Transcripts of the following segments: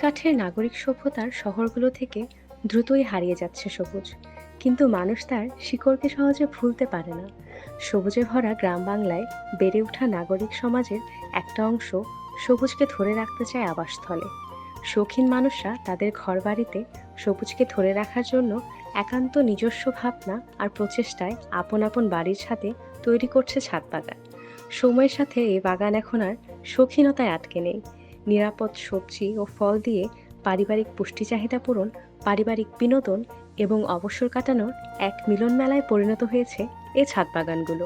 কাঠের নাগরিক সভ্যতার শহরগুলো থেকে দ্রুতই হারিয়ে যাচ্ছে সবুজ, কিন্তু মানুষ তার শিকড়কে সহজে ভুলতে পারে না। সবুজে ভরা গ্রাম বাংলায় বেড়ে ওঠা নাগরিক সমাজের একটা অংশ সবুজকে ধরে রাখতে চায় আবাসস্থলে। শৌখিন মানুষরা তাদের ঘরবাড়িতে সবুজকে ধরে রাখার জন্য একান্ত নিজস্ব ভাবনা আর প্রচেষ্টায় আপন আপন বাড়ির ছাদে তৈরি করছে ছাদ বাগান। সময়ের সাথে এই বাগান এখন আর শৌখিনতায় আটকে নেই। নিরাপদ সবজি ও ফল দিয়ে পারিবারিক পুষ্টি চাহিদা পূরণ, পারিবারিক বিনোদন এবং অবসর কাটানোর এক মিলন মেলায় পরিণত হয়েছে এই ছাদ বাগানগুলো।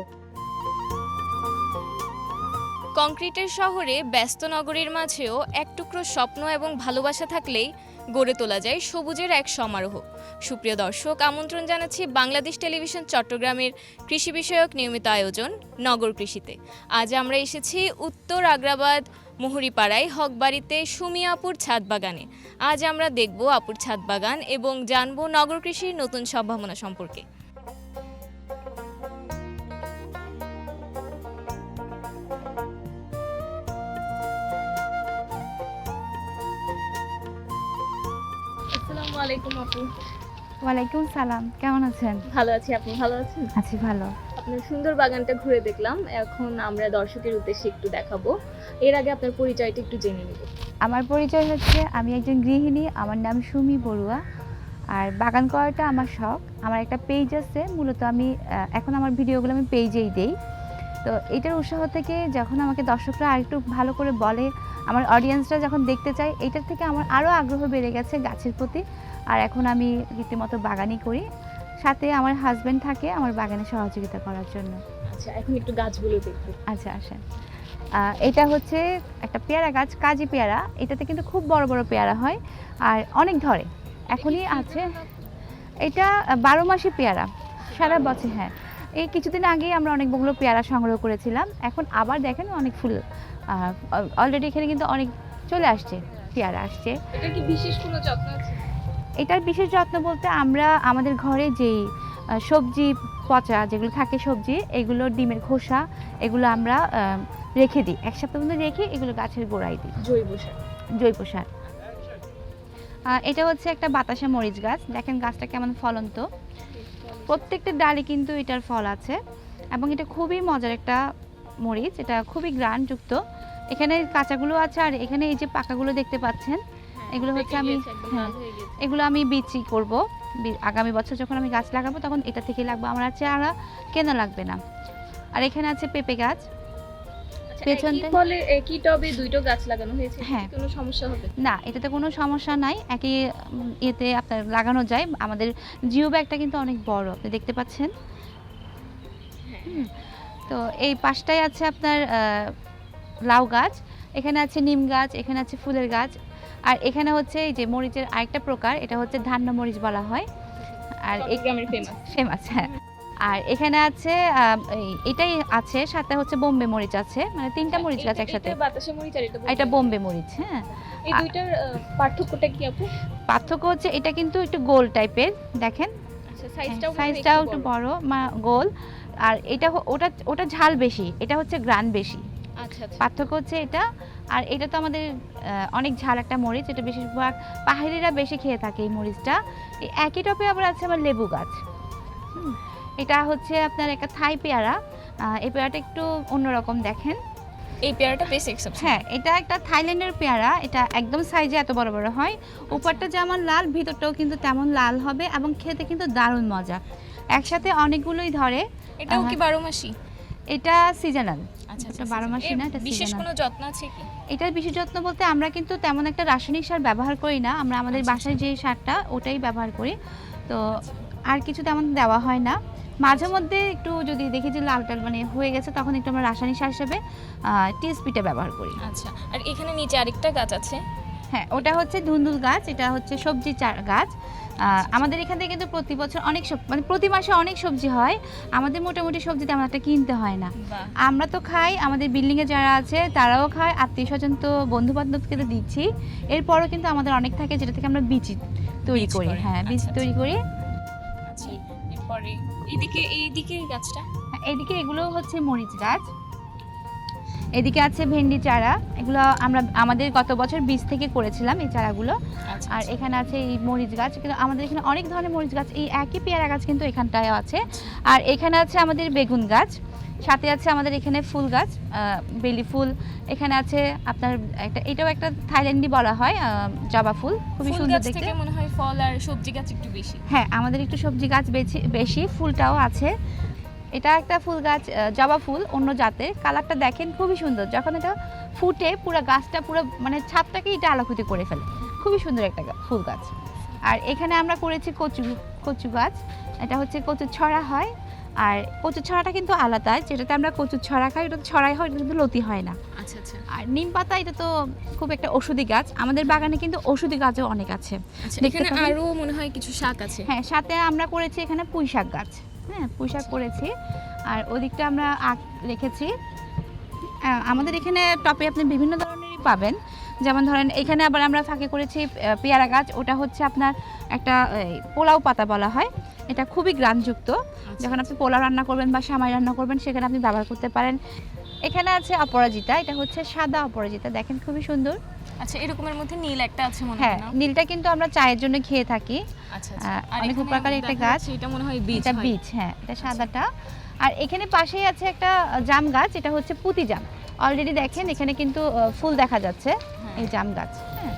কংক্রিটের শহরে ব্যস্ত নগরীর মাঝেও এক টুকরো স্বপ্ন এবং ভালোবাসা থাকলেই গড়ে তোলা যায় সবুজের এক সমারোহ। সুপ্রিয় দর্শক, আমন্ত্রণ জানাচ্ছি বাংলাদেশ টেলিভিশন চট্টগ্রামের কৃষি বিষয়ক নিয়মিত আয়োজন নগর কৃষিতে। আজ আমরা এসেছি উত্তর আগ্রাবাদ মুহুরীপাড়ায় হকবাড়িতে সুমি আপুর ছাদ বাগানে। আজ আমরা দেখব আপুর ছাদ বাগান এবং জানব নগর কৃষির নতুন সম্ভাবনা সম্পর্কে। আসসালামু আলাইকুম আপু। ওয়ালাইকুম সালাম, কেমন আছেন? ভালো আছি, আপনি ভালো আছেন? আছি ভালো। আপনার সুন্দর বাগানটা ঘুরে দেখলাম, এখন আমরা দর্শকের উদ্দেশ্যে একটু দেখাবো। এর আগে আপনার পরিচয়টা একটু জেনে নিব। আমার পরিচয় হচ্ছে, আমি একজন গৃহিণী, আমার নাম সুমি বড়ুয়া। আর বাগান করাটা আমার শখ। আমার একটা পেজ আছে, মূলত আমি এখন আমার ভিডিওগুলো আমি পেজেই দেই। তো এটার উৎসাহ থেকে যখন আমাকে দর্শকরা আরেকটু ভালো করে বলে, আমার অডিয়েন্সরা যখন দেখতে চায়, এইটার থেকে আমার আরও আগ্রহ বেড়ে গেছে গাছের প্রতি। আর এখন আমি রীতিমতো বাগানই করি, সাথে আমার হাজব্যান্ড থাকে আমার বাগানে সহযোগিতা করার জন্য। আচ্ছা, এখন একটু গাছগুলো দেখব। আচ্ছা আসেন। এটা হচ্ছে একটা পেয়ারা গাছ, কাজি পেয়ারা। এটাতে কিন্তু খুব বড় বড় পেয়ারা হয় আর অনেক ধরে। এখনই আছে, এটা 12 মাসি পেয়ারা, সারা বছর। হ্যাঁ, এই কিছুদিন আগেই আমরা অনেকগুলো পেয়ারা সংগ্রহ করেছিলাম। এখন আবার দেখেন অনেক ফুল, অলরেডি এখানে কিন্তু অনেক চলে আসছে, পেয়ারা আসছে। এটা কি বিশেষ কোনো যত্ন আছে? এটার বিশেষ যত্ন বলতে, আমরা আমাদের ঘরে যেই সবজি পচা যেগুলো থাকে সবজি, এগুলো ডিমের খোসা, এগুলো আমরা রেখে দিই, 1 সপ্তাহ পর্যন্ত রেখে এগুলো গাছের গোড়ায় দিই। জৈব সার। এটা হচ্ছে একটা বাতাসা মরিচ গাছ। দেখেন গাছটা কেমন ফলন্ত, প্রত্যেকটা ডালে কিন্তু এটার ফল আছে। এবং এটা খুবই মজার একটা মরিচ, এটা খুবই গ্রানযুক্ত। এখানে কাঁচাগুলো আছে আর এখানে এই যে পাকাগুলো দেখতে পাচ্ছেন, এগুলো হচ্ছে এগুলো আমি বিচি করব। আগামী বছর যখন আমি গাছ লাগাবো তখন এটা থেকে লাগবে, আমার আর চারা কেনা লাগবে না। আর এখানে আছে পেঁপে গাছ। পেছনটা ফলে একই টবে দুটো গাছ লাগানো হয়েছে, হ্যাঁ, কোনো সমস্যা হবে না? এটাতে কোনো সমস্যা নাই, একই এতে আপনার লাগানো যায়। আমাদের জিও ব্যাগটা কিন্তু অনেক বড়, আপনি দেখতে পাচ্ছেন। তো এই পাশটায় আছে আপনার লাউ গাছ, এখানে আছে নিম গাছ, এখানে আছে ফুলের গাছ। আর এখানে হচ্ছে এই যে মরিচের আরেকটা প্রকার, এটা হচ্ছে ধান্য মরিচ বলা হয়। আর গ্রামের ফেমাস, হ্যাঁ। আর এখানে আছে এটাই আছে, সাথে হচ্ছে বোম্বে মরিচ আছে, মানে 3টা মরিচ গাছ একসাথে। বাতাসা মরিচ আর এটা বোম্বে মরিচ। হ্যাঁ, এই দুইটার পার্থক্যটা কি আপু? পার্থক্য হচ্ছে এটা কিন্তু একটু গোল টাইপের, দেখেন। আচ্ছা, সাইজটাও একটু বড়, গোল। আর এটা ওটা ঝাল বেশি, এটা হচ্ছে গ্রান বেশি। আচ্ছা, পার্থক্য হচ্ছে এটা। আর এটা তো আমাদের অনেক ঝাল একটা মরিচ, এটা বেশিরভাগ পাহাড়িরা বেশি খেয়ে থাকে এই মরিচটা। এই একই টপে আবার আছে আমার লেবু গাছ। এটা হচ্ছে আপনার একটা থাই পেয়ারা। এই পেয়ারাটা একটু অন্যরকম, দেখেন। এই পেয়ারাটা বেশ এক্সেপশনাল। হ্যাঁ, এটা একটা থাইল্যান্ডের পেয়ারা, এটা একদম সাইজে এত বড় বড় হয়। উপরটা যেমন লাল, ভিতরটাও কিন্তু তেমন লাল হবে এবং খেতে কিন্তু দারুণ মজা। একসাথে অনেকগুলোই ধরে। এটাও কি 12 মাসি? এটা সিজনাল। আচ্ছা, এটা 12 মাসি না, এটা বিশেষ সিজনাল। কোনো যত্ন আছে কি? এটার বিশেষ যত্ন বলতে, আমরা কিন্তু তেমন একটা রাসায়নিক সার ব্যবহার করি না, আমরা আমাদের বাসায় যে সারটা ওটাই ব্যবহার করি। তো আর কিছু তেমন দেওয়া হয় না। মাঝে মধ্যে একটু যদি দেখি যে লাল টাল মানে হয়ে গেছে, তখন একটু আমরা রাসায়নিক সার হিসেবে টিএসপিটা ব্যবহার করি। আচ্ছা, আর এখানে নিচে আরেকটা গাছ আছে। হ্যাঁ, ওটা হচ্ছে ধুন্দুল গাছ, এটা হচ্ছে সবজি গাছ। আমাদের এখান থেকে কিন্তু প্রতি বছর অনেক মানে প্রতি মাসে অনেক সবজি হয়। আমাদের মোটামুটি সবজি তেমন একটা কিনতে হয় না। আমরা তো খাই, আমাদের বিল্ডিংয়ে যারা আছে তারাও খায়, আত্মীয় স্বজন তো বন্ধু বান্ধবকে তো দিচ্ছি। এরপরও কিন্তু আমাদের অনেক থাকে যেটা থেকে আমরা বীজ তৈরি করি। হ্যাঁ, বীজ তৈরি করি। আচ্ছা, এরপরে এইদিকে গাছটা, এইদিকে এগুলো হচ্ছে মরিচ গাছ। এদিকে আছে ভেন্ডি চারা, এগুলো আমরা আমাদের গত বছর বীজ থেকে করেছিলাম এই চারাগুলো। আচ্ছা, আর এখানে আছে এই মরিচ গাছ, কিন্তু আমাদের এখানে অনেক ধরনের মরিচ গাছ, এই একই পেয়ারা গাছ কিন্তু এখানটায় আছে। আর এখানে আছে আমাদের বেগুন গাছ, সাথে আছে আমাদের এখানে ফুল গাছ, বেলি ফুল। এখানে আছে আপনার এটাও একটা থাইল্যান্ডি বলা হয় জবা ফুল, খুবই ফুল সুন্দর গাছ দেখতে। থেকে মনে হয় ফল আর সবজি গাছ একটু বেশি। হ্যাঁ, আমাদের একটু সবজি গাছ বেশি, ফুলটাও আছে। এটা একটা ফুল গাছ, জবা ফুল, অন্য জাতের। কালারটা দেখেন খুবই সুন্দর, যখন এটা ফুটে পুরো গাছটা পুরো মানে ছাদটাকে এটা আলোকিত করে ফেলে, খুবই সুন্দর একটা ফুল গাছ। আর এখানে আমরা করেছি কচু গাছ, এটা হচ্ছে কচুর ছড়া হয়। আর কচুর ছড়াটা কিন্তু আলাদা, যেটাতে আমরা কচুর ছড়া খাই ওটা ছড়াই হয়, এটা কিন্তু লতি হয় না। আচ্ছা আচ্ছা। আর নিম পাতা, এটা তো খুব একটা ওষুধি গাছ, আমাদের বাগানে কিন্তু ওষুধি গাছও অনেক আছে। আচ্ছা, দেখতে এখানে পাবেন। আরো মনে হয় কিছু শাক আছে। হ্যাঁ, সাথে আমরা করেছি এখানে পুঁই শাক গাছ, হ্যাঁ পুঁই শাক করেছি। আর ওদিকটা আমরা আখ রেখেছি। আমাদের এখানে টপে আপনি বিভিন্ন ধরনেরই পাবেন, যেমন ধরেন এখানে আবার আমরা ফাঁকে করেছি পেয়ারা গাছ, ওটা হচ্ছে আপনার একটা পোলাও পাতা বলা হয়, এটা খুবই গ্রামযুক্ত। যখন আপনি পোলাও রান্না করবেন বা সামাই রান্না করবেন সেখানে আপনি ব্যবহার করতে পারেন। এখানে আছে অপরাজিতা, এটা হচ্ছে সাদা অপরাজিতা, দেখেন খুবই সুন্দর। আচ্ছা, এরকমের মধ্যে নীল একটা আছে মনে হ্যাঁ, হয় না? নীলটা কিন্তু আমরা চায়ের জন্য খেয়ে থাকি। আচ্ছা আচ্ছা। আর অনেক এখানে উপকারী একটা দেখা গাছ, যাচ্ছে এটা মনে হয় বীজ এটা হয়। বীজ, হ্যাঁ এটা সাদাটা। আর এখানে পাশেই আছে একটা জাম গাছ, এটা হচ্ছে পুঁতি জাম। অলরেডি দেখেন এখানে কিন্তু ফুল দেখা যাচ্ছে, এই জাম গাছ। হ্যাঁ,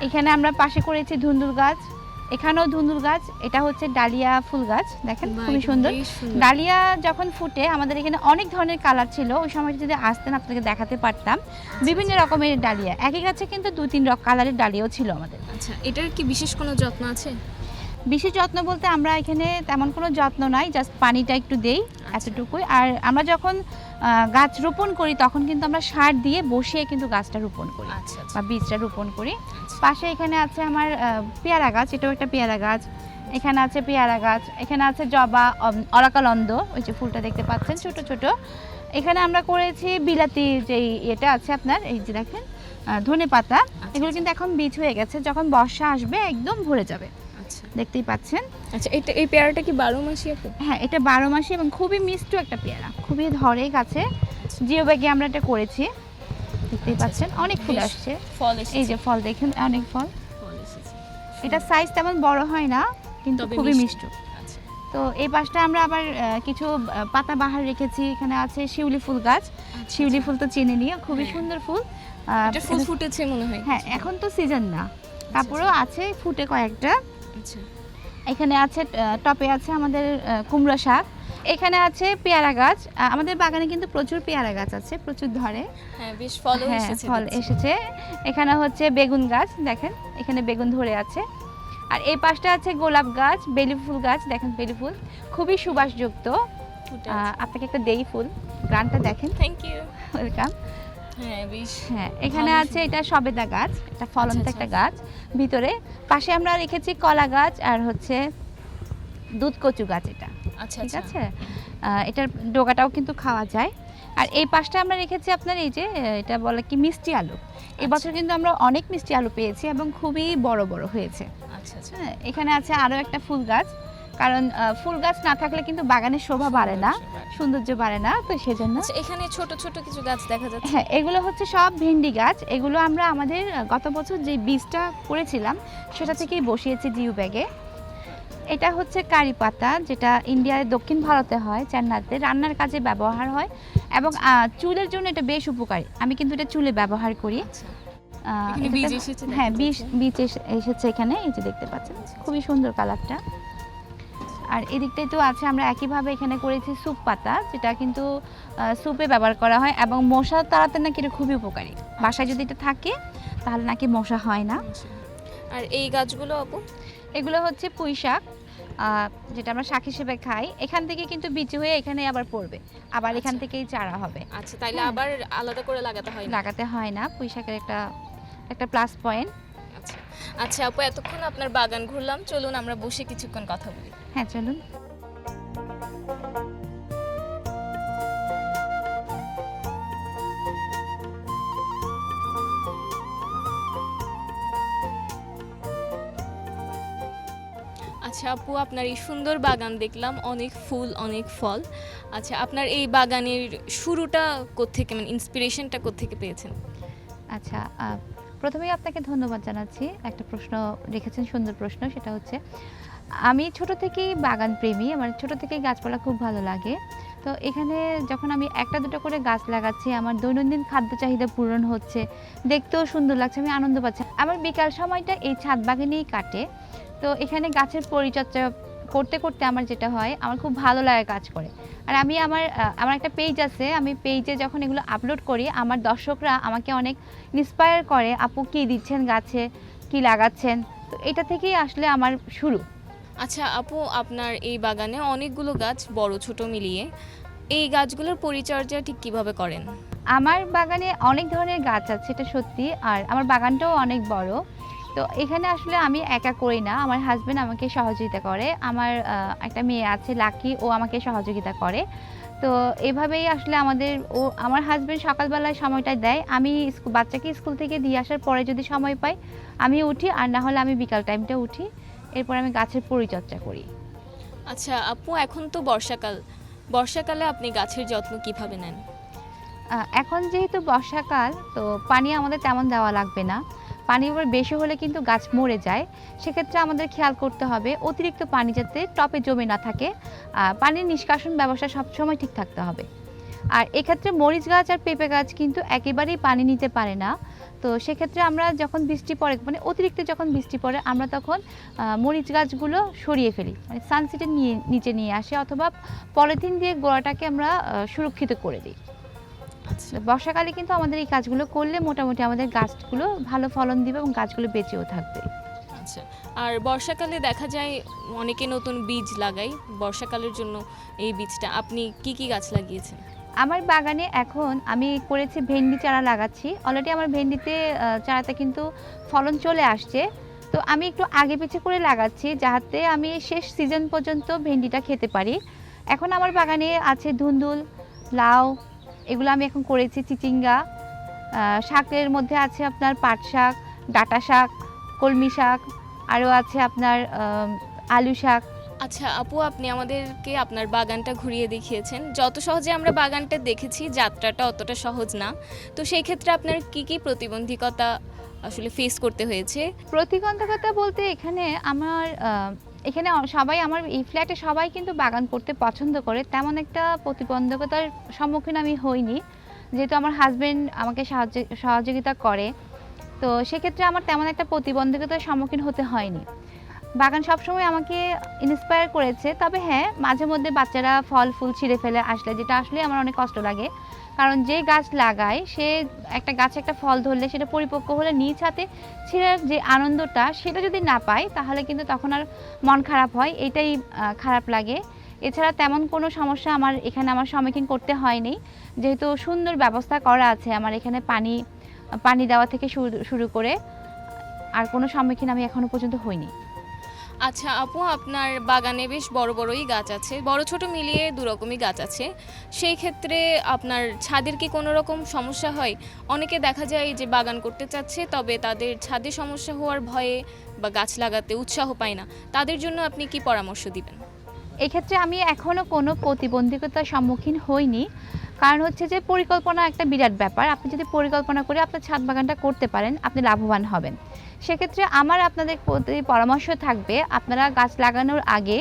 এখানে আমরা পাশে করেছি ধুন্দুল গাছ, এখানেও ধুন্দুল গাছ, এটা হচ্ছে ডালিয়া ফুল গাছ, দেখেন বাহ, খুবই এটা সুন্দর। বেশ সুন্দর। ডালিয়া যখন ফুটে আমাদের এখানে অনেক ধরনের কালার ছিল, ওই সময় যদি আসতেন আপনাকে দেখাতে পারতাম বিভিন্ন রকমের ডালিয়া। একই গাছে কিন্তু 2-3 কালারের ডালিয়াও ছিল আমাদের। আচ্ছা, এটার কি বিশেষ কোনো যত্ন আছে? বিশেষ যত্ন বলতে আমরা এখানে তেমন কোনো যত্ন নাই, জাস্ট পানিটা একটু দেই, এতটুকুই। আর আমরা যখন গাছ রোপণ করি তখন কিন্তু আমরা সার দিয়ে বসিয়ে কিন্তু গাছটা রোপণ করি আচ্ছা আচ্ছা। বা বীজটা রোপণ করি। আচ্ছা। পাশে এখানে আছে আমার পেয়ারা গাছ, এটাও একটা পেয়ারা গাছ। এখানে আছে পেয়ারা গাছ, এখানে আছে জবা, অরাকালন্দ, ওই যে ফুলটা দেখতে পাচ্ছেন ছোট ছোট। এখানে আমরা করেছি বিলাতি, যেই এটা আছে আপনার এই যে দেখেন ধনে পাতা, এগুলো কিন্তু এখন বীজ হয়ে গেছে, যখন বর্ষা আসবে একদম ভরে যাবে, আচ্ছা দেখতেই পাচ্ছেন। আচ্ছা, এই পেয়ারাটা কি 12 মাসই আপু? হ্যাঁ, এটা 12 মাসে এবং খুবই মিষ্টি একটা পেয়ারা, খুবই ধরে গাছে। জিও ব্যাগে আমরা এটা করেছি, দেখতেই পাচ্ছেন অনেক ফুল বেশ আসছে। ফল এসেছে। এই যে ফল দেখেন, অনেক ফল। ফল এসেছে। এটা সাইজ তেমন বড় হয় না, কিন্তু তবে খুবই মিষ্টি। মিষ্টি। আচ্ছা। তো এই পাশটা আমরা আবার কিছু পাতা বাহার রেখেছি, এখানে আছে শিউলি ফুল গাছ। শিউলি ফুল তো চেনে নিয়ে, খুবই হ্যাঁ। সুন্দর ফুল। এটা ফুল ফুটেছে মনে হয়। হ্যাঁ, এখন তো সিজন না, তারপরেও আছে ফুটে কয়েকটা। আচ্ছা। এখানে আছে টপে আছে আমাদের কুমড়ো শাক। এখানে আছে পেয়ারা গাছ, আমাদের বাগানে কিন্তু প্রচুর পেয়ারা গাছ আছে, প্রচুর ধরে। হ্যাঁ, বেশ ফলও হ্যাঁ, এসেছে। ফল দেখছি। এসেছে। এখানে হচ্ছে বেগুন গাছ, দেখেন এখানে বেগুন ধরে আছে। আর এই পাশটা আছে গোলাপ গাছ, বেলি ফুল গাছ, দেখেন বেলি ফুল খুবই সুবাসযুক্ত। ফুটে আছে। আপনাকে একটা দেই ফুল, গ্রানটা দেখেন। Thank you. ওয়েলকাম। হ্যাঁ, বেশ। হ্যাঁ, এখানে ভালো আছে এটা সবেদা গাছ, এটা ফলন্ত আচ্ছা, একটা গাছ ভিতরে। পাশে আমরা রেখেছি কলা গাছ আর হচ্ছে দুধ কচু গাছ, এটা আচ্ছা ঠিক আচ্ছা। আছে। এটার ডোগাটাও কিন্তু খাওয়া যায়। আর এই পাশটা আমরা রেখেছি আপনার এই যে এটা বলে কি মিষ্টি আলু। এবছর কিন্তু আমরা অনেক মিষ্টি আলু পেয়েছি এবং খুবই বড় বড় হয়েছে। আচ্ছা আচ্ছা। হ্যাঁ, এখানে আছে আরও একটা ফুল গাছ, কারণ ফুল গাছ না থাকলে কিন্তু বাগানের শোভা বাড়ে না, সৌন্দর্য বাড়ে না, তো সেজন্য। আচ্ছা, এখানে ছোট ছোট কিছু গাছ দেখা যাচ্ছে। হ্যাঁ, এগুলো হচ্ছে সব ভেন্ডি গাছ। এগুলো আমরা আমাদের গত বছর যে বীজটা করেছিলাম সেটা থেকেই বসিয়েছি জিও ব্যাগে। এটা হচ্ছে কারি পাতা, যেটা ইন্ডিয়ার দক্ষিণ ভারতে হয়, চেন্নাইতে রান্নার কাজে ব্যবহার হয় এবং চুলের জন্য এটা বেশ উপকারী। আমি কিন্তু এটা চুলে ব্যবহার করি। আচ্ছা। আহ, এখানে এটাতে- বীজ এসেছে দেখা হ্যাঁ, যাচ্ছে। বীজ এসেছে এখানে, এই যে দেখতে পাচ্ছেন খুবই সুন্দর কালারটা। আর এদিকটাই তো আছে, আমরা একইভাবে এখানে করেছি সুপ পাতা, যেটা কিন্তু সুপে ব্যবহার করা হয় এবং মশা তাড়াতে নাকি এটা খুবই উপকারী। বাসায় যদি এটা থাকে তাহলে নাকি মশা হয় না। আর এই গাছগুলো আপু? এগুলো হচ্ছে পুঁই শাক, যেটা আমরা শাক হিসেবে খাই। এখান থেকে কিন্তু বীজ হয়ে এখানে আবার পড়বে, আবার এখান আচ্ছা। থেকেই চারা হবে। আচ্ছা, তাইলে হ্যাঁ। আবার আলাদা করে লাগাতে হয় না? লাগাতে হয় না, পুঁই শাকের একটা প্লাস পয়েন্ট। আচ্ছা আচ্ছা আপু, এতক্ষণ আপনার বাগান ঘুরলাম, চলুন আমরা বসে কিছুক্ষণ কথা বলি। হ্যাঁ, চলুন। আচ্ছা আপু, আপনার এই সুন্দর বাগান দেখলাম, অনেক ফুল অনেক ফল। আচ্ছা, আপনার এই বাগানের শুরুটা কোত্থেকে, মানে ইন্সপিরেশনটা কোত্থেকে পেয়েছেন? আচ্ছা, প্রথমেই আপনাকে ধন্যবাদ জানাচ্ছি। একটা প্রশ্ন রেখেছেন, সুন্দর প্রশ্ন। সেটা হচ্ছে আমি ছোট থেকেই বাগান প্রেমী। আমার ছোট থেকেই গাছপালা খুব ভালো লাগে। তো এখানে যখন আমি একটা দুটো করে গাছ লাগাচ্ছি, আমার দৈনন্দিন খাদ্য চাহিদা পূরণ হচ্ছে। দেখতেও সুন্দর লাগছে, আমি আনন্দ পাচ্ছি। আমার বিকাল সময়টা এই ছাদ বাগানেই কাটে। তো এখানে গাছের পরিচর্যা করতে, করতে আমার যেটা হয়, আমার খুব ভালো লাগা কাজ করে। আর আমি আমার একটা পেজ আছে। আমি পেজে যখন এগুলো আপলোড করি, আমার দর্শকরা আমাকে অনেক ইন্সপায়ার করে, "আপু কী দিচ্ছেন গাছে? কী লাগাচ্ছেন?" তো এটা থেকেই আসলে আমার শুরু। আচ্ছা আপু, আপনার এই বাগানে অনেকগুলো গাছ, বড় ছোট মিলিয়ে, এই গাছগুলোর পরিচর্যা ঠিক কিভাবে করেন? আমার বাগানে অনেক ধরনের গাছ আছে, এটা সত্যি। আর আমার বাগানটাও অনেক বড়। তো এখানে আসলে আমি একা করি না, আমার হাসব্যান্ড আমাকে সহযোগিতা করে। আমার একটা মেয়ে আছে লাকি, ও আমাকে সহযোগিতা করে। তো এভাবেই আসলে আমার হাসব্যান্ড সকালবেলায় সময়টা দেয়। আমি বাচ্চাকে স্কুল থেকে দিয়ে আসার পরে যদি সময় পাই, আমি উঠি, আর না হলে আমি বিকাল টাইমটা উঠি। এরপর আমি গাছের পরিচর্যা করি। আচ্ছা আপু, এখন তো বর্ষাকাল, বর্ষাকালে আপনি গাছের যত্ন কিভাবে নেন? এখন যেহেতু বর্ষাকাল, তো পানি আমাদের তেমন দেওয়া লাগবে না। পানি এবার বেশি হলে কিন্তু গাছ মরে যায়। সেক্ষেত্রে আমাদের খেয়াল করতে হবে অতিরিক্ত পানি যাতে টবে জমে না থাকে। পানির নিষ্কাশন ব্যবস্থা সবসময় ঠিক থাকতে হবে। আর এক্ষেত্রে মরিচ গাছ আর পেঁপে গাছ কিন্তু একেবারেই পানি নিতে পারে না। তো সেক্ষেত্রে আমরা যখন বৃষ্টি পড়ে, মানে অতিরিক্ত যখন বৃষ্টি পড়ে, আমরা তখন মরিচ গাছগুলো সরিয়ে ফেলি, মানে সানসিটের নিচে নিয়ে আসি, অথবা পলিথিন দিয়ে গোড়াটাকে আমরা সুরক্ষিত করে দিই। আচ্ছা বর্ষাকালে কিন্তু আমাদের এই কাজগুলো করলে মোটামুটি আমাদের গাছগুলো ভালো ফলন দিবে এবং গাছগুলো বেঁচেও থাকবে। আচ্ছা। আর বর্ষাকালে দেখা যায় অনেকে নতুন বীজ লাগায় বর্ষাকালের জন্য। এই বীজটা আপনি কি কি গাছ লাগিয়েছেন? আমার বাগানে এখন আমি করেছি ভেন্ডি চারা লাগাচ্ছি। অলরেডি আমার ভেন্ডিতে চারাতে কিন্তু ফলন চলে আসছে। তো আমি একটু আগে পিছে করে লাগাচ্ছি, যাতে আমি শেষ সিজন পর্যন্ত ভেন্ডিটা খেতে পারি। এখন আমার বাগানে আছে ধুন্দুল, লাউ, এগুলো আমি এখন করেছি, চিচিঙ্গা। শাকের মধ্যে আছে আপনার পাট শাক, ডাঁটা শাক, কলমি শাক, আরও আছে আপনার আলু শাক। আচ্ছা আপু, আপনি আমাদেরকে আপনার বাগানটা ঘুরিয়ে দেখিয়েছেন। যত সহজে আমরা বাগানটা দেখেছি, যাত্রাটা অতটা সহজ না। তো সেই ক্ষেত্রে আপনার কি কি প্রতিবন্ধকতা আসলে ফেস করতে হয়েছে? প্রতিবন্ধকতা বলতে এখানে সবাই, আমার এই ফ্ল্যাটে সবাই কিন্তু বাগান করতে পছন্দ করে। তেমন একটা প্রতিবন্ধকতার সম্মুখীন আমি হইনি, যেহেতু আমার হাজবেন্ড আমাকে সহযোগিতা করে। তো সেক্ষেত্রে আমার তেমন একটা প্রতিবন্ধকতার সম্মুখীন হতে হয়নি। বাগান সবসময় আমাকে ইন্সপায়ার করেছে। তবে হ্যাঁ, মাঝে মধ্যে বাচ্চারা ফল ফুল ছিঁড়ে ফেলে আসলে, যেটা আসলে আমার অনেক কষ্ট লাগে। কারণ যে গাছ লাগায়, সে একটা গাছে একটা ফল ধরলে, সেটা পরিপক্ক হলে নিজ হাতে ছিঁড়ার যে আনন্দটা, সেটা যদি না পাই, তাহলে কিন্তু তখন আর মন খারাপ হয়। এটাই খারাপ লাগে। এছাড়া তেমন কোনো সমস্যা আমার সম্মুখীন করতে হয়নি, যেহেতু সুন্দর ব্যবস্থা করা আছে আমার এখানে। পানি দেওয়া থেকে শুরু করে আর কোনো সম্মুখীন আমি এখনো পর্যন্ত হইনি। আচ্ছা আপু, আপনার বাগানে বেশ বড় বড়ই গাছ আছে, বড় ছোট মিলিয়ে দু রকমই গাছ আছে। সেই ক্ষেত্রে আপনার ছাদের কি কোনো রকম সমস্যা হয়? অনেকে দেখা যায় যে বাগান করতে চাচ্ছে, তবে তাদের ছাদে সমস্যা হওয়ার ভয়ে বা গাছ লাগাতে উৎসাহ পায় না। তাদের জন্য আপনি কি পরামর্শ দিবেন? এক্ষেত্রে আমি এখনও কোনো প্রতিবন্ধকতার সম্মুখীন হইনি। কারণ হচ্ছে যে পরিকল্পনা একটা বিরাট ব্যাপার। আপনি যদি পরিকল্পনা করে আপনার ছাদ বাগানটা করতে পারেন, আপনি লাভবান হবেন। সেক্ষেত্রে আমার আপনাদের প্রতি পরামর্শ থাকবে, আপনারা গাছ লাগানোর আগে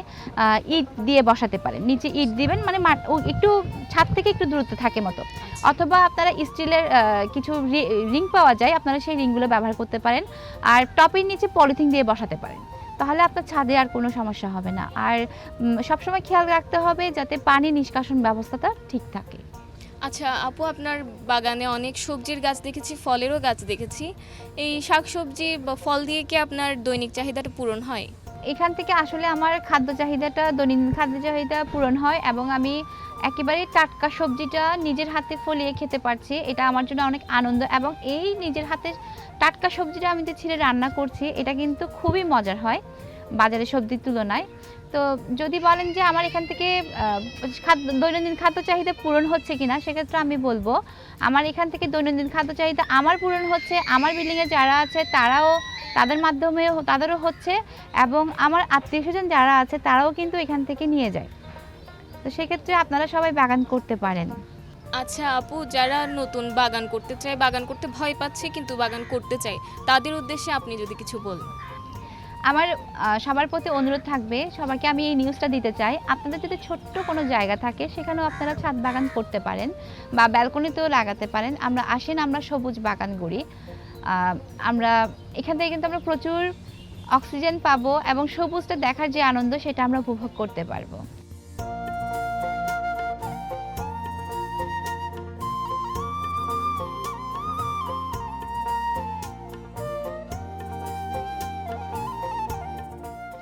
ইট দিয়ে বসাতে পারেন। নিচে ইট দিবেন, মানে একটু ছাদ থেকে একটু দূরত্ব থাকে মতো। অথবা আপনারা স্টিলের কিছু রিং পাওয়া যায়, আপনারা সেই রিংগুলো ব্যবহার করতে পারেন। আর টপের নিচে পলিথিন দিয়ে বসাতে পারেন। তাহলে আপনার ছাদে আর কোনো সমস্যা হবে না। আর সবসময় খেয়াল রাখতে হবে যাতে পানি নিষ্কাশন ব্যবস্থাটা ঠিক থাকে। আচ্ছা আপু, আপনার বাগানে অনেক সবজির গাছ দেখেছি, ফলেরও গাছ দেখেছি। এই শাকসবজি বা ফল দিয়ে কি আপনার দৈনিক চাহিদাটা পূরণ হয়? এখান থেকে আসলে আমার দৈনন্দিন খাদ্য চাহিদা পূরণ হয়, এবং আমি একেবারেই টাটকা সবজিটা নিজের হাতে ফলিয়ে খেতে পারছি। এটা আমার জন্য অনেক আনন্দ, এবং এই নিজের হাতে টাটকা সবজিটা আমি যে ছিঁড়ে রান্না করছি, এটা কিন্তু খুবই মজার হয়। বাজারে সবজির তুলনায়। তো যদি বলেন যে আমার এখান থেকে দৈনন্দিন খাদ্য চাহিদা পূরণ হচ্ছে কিনা, সেক্ষেত্রে আমি বলবো আমার এখান থেকে দৈনন্দিন খাদ্য চাহিদা আমার পূরণ হচ্ছে, আমার বিল্ডিংয়ে যারা আছে তাদের মাধ্যমে তাদেরও হচ্ছে, এবং আমার আত্মীয়স্বজন যারা আছে তারাও কিন্তু এখান থেকে নিয়ে যায়। তো সেক্ষেত্রে আপনারা সবাই বাগান করতে পারেন। আচ্ছা আপু, যারা নতুন বাগান করতে চায়, বাগান করতে ভয় পাচ্ছে কিন্তু বাগান করতে চায়, তাদের উদ্দেশ্যে আপনি যদি কিছু বলেন। আমার সবার প্রতি অনুরোধ থাকবে, সবাইকে আমি এই নিউজটা দিতে চাই, আপনাদের যদি ছোট্ট কোনো জায়গা থাকে সেখানেও আপনারা ছাদ বাগান করতে পারেন বা ব্যালকনিতেও লাগাতে পারেন। আমরা সবুজ বাগান করি। আমরা এখান থেকে কিন্তু আমরা প্রচুর অক্সিজেন পাবো এবং সবুজটা দেখার যে আনন্দ সেটা আমরা উপভোগ করতে পারবো।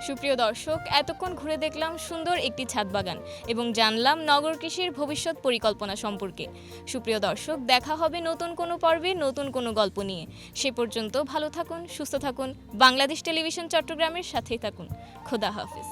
সুপ্রিয় দর্শক, এতক্ষণ ঘুরে দেখলাম সুন্দর একটি ছাদ বাগান এবং জানলাম নগর কৃষির ভবিষ্যৎ পরিকল্পনা সম্পর্কে। সুপ্রিয় দর্শক, দেখা হবে নতুন কোনো পর্বে নতুন কোনো গল্প নিয়ে। সে পর্যন্ত ভালো থাকুন, সুস্থ থাকুন, বাংলাদেশ টেলিভিশন চট্টগ্রামের সাথেই থাকুন। খোদা হাফেজ।